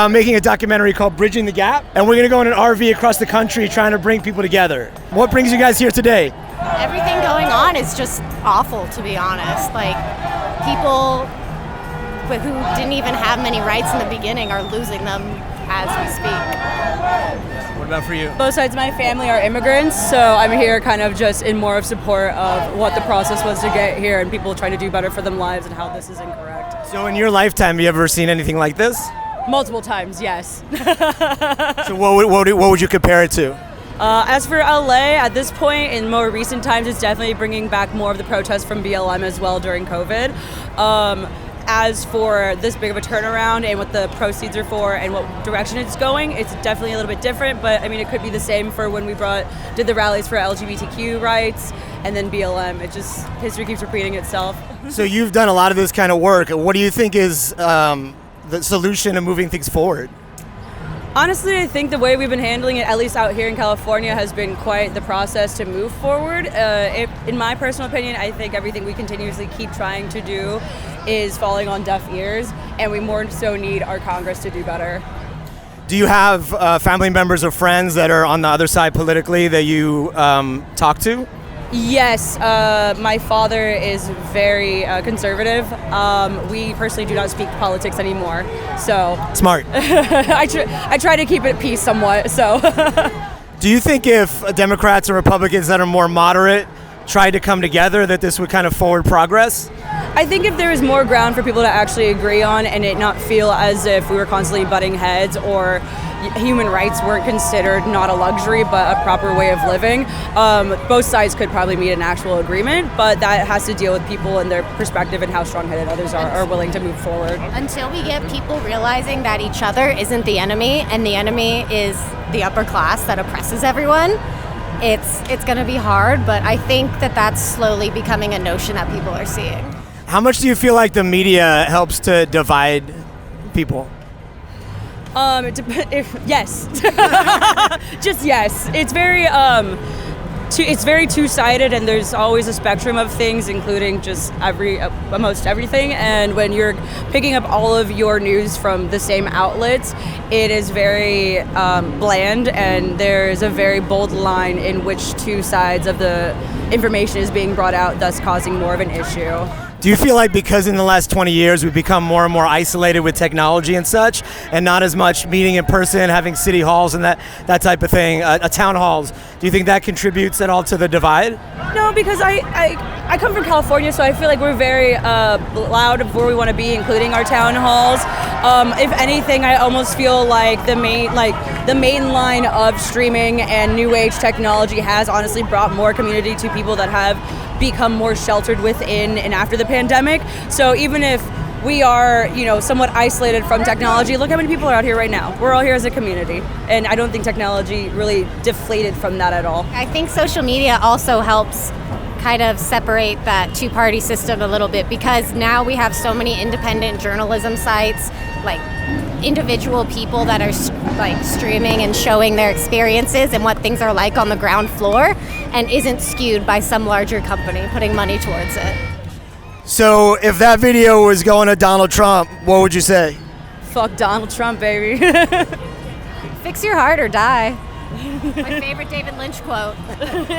making a documentary called Bridging the Gap, and we're gonna go in an RV across the country trying to bring people together. What brings you guys here today? Everything going on is just awful, to be honest. Like, people who didn't even have many rights in the beginning are losing them as we speak. What about for you? Both sides of my family are immigrants, so I'm here kind of just in more of support of what the process was to get here and people trying to do better for them lives and how this is incorrect. So in your lifetime, have you ever seen anything like this? Multiple times, yes. So what would you compare it to? As for LA, at this point, in more recent times, it's definitely bringing back more of the protests from BLM as well during COVID. As for this big of a turnaround and what the proceeds are for and what direction it's going, it's definitely a little bit different, but I mean, it could be the same for when we did the rallies for LGBTQ rights and then BLM. It just, history keeps repeating itself. So you've done a lot of this kind of work. What do you think is the solution to moving things forward? Honestly, I think the way we've been handling it, at least out here in California, has been quite the process to move forward. In my personal opinion, I think everything we continuously keep trying to do is falling on deaf ears, and we more so need our Congress to do better. Do you have family members or friends that are on the other side politically that you talk to? Yes, my father is very conservative. We personally do not speak politics anymore, so Smart. I try to keep it peace somewhat. So, Do you think if Democrats or Republicans that are more moderate tried to come together, that this would kind of forward progress? I think if there is more ground for people to actually agree on and it not feel as if we were constantly butting heads or human rights weren't considered not a luxury but a proper way of living, both sides could probably meet an actual agreement, but that has to deal with people and their perspective and how strong-headed others are willing to move forward. Until we get people realizing that each other isn't the enemy and the enemy is the upper class that oppresses everyone, it's going to be hard, but I think that that's slowly becoming a notion that people are seeing. How much do you feel like the media helps to divide people? Yes. Just yes. It's very it's very two-sided, and there's always a spectrum of things, including just almost everything. And when you're picking up all of your news from the same outlets, it is very bland, and there's a very bold line in which two sides of the information is being brought out, thus causing more of an issue. Do you feel like because in the last 20 years we've become more and more isolated with technology and such, and not as much meeting in person, having city halls and that type of thing, town halls, do you think that contributes at all to the divide? No, because I come from California, so I feel like we're very loud of where we want to be, including our town halls. If anything, I almost feel like the main line of streaming and new age technology has honestly brought more community to people that have become more sheltered within and after the pandemic. So even if we are, somewhat isolated from technology, look how many people are out here right now. We're all here as a community, and I don't think technology really deflated from that at all. I think social media also helps kind of separate that two-party system a little bit, because now we have so many independent journalism sites, like individual people that are streaming and showing their experiences and what things are like on the ground floor, and isn't skewed by some larger company putting money towards it. So if that video was going to Donald Trump, what would you say? Fuck Donald Trump, baby. Fix your heart or die. My favorite David Lynch quote.